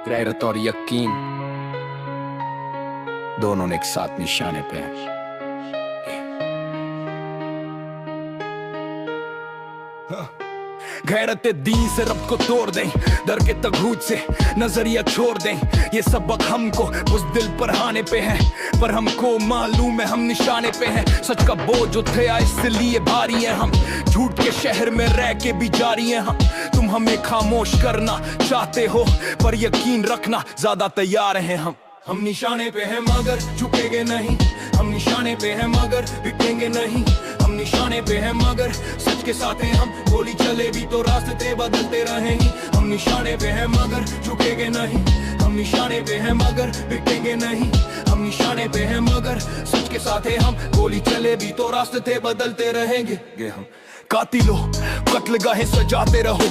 गैरत और यकीन दोनों एक साथ निशाने पे हैं। गैरत दीन से रब को तोड़ दें, डर के तगूत से नजरिया छोड़ दें। ये सबक हमको उस दिल पर आने पे है, पर हमको मालूम है हम निशाने पे हैं। सच का बोझ उठाया इसलिए भारी है हम, झूठ के शहर में रह के भी जारी हैं हम। तुम हमें खामोश करना चाहते हो, पर यकीन रखना ज्यादा तैयार हैं हम निशाने पे हैं मगर झुकेंगे नहीं। हम निशाने पे हैं मगर बिकेंगे नहीं। हम निशाने पे हैं मगर सच के साथ हैं हम। गोली चले भी तो रास्ते बदलते रहेंगे। हम निशाने पे हैं मगर झुकेंगे नहीं। हम निशाने पे हैं मगर बिकेंगे नहीं। हम निशाने पे हैं मगर सच के साथ हैं हम। गोली चले भी तो रास्ते बदलते रहेंगे हम। कातिलों कत्ल गाहें सजाते रहो।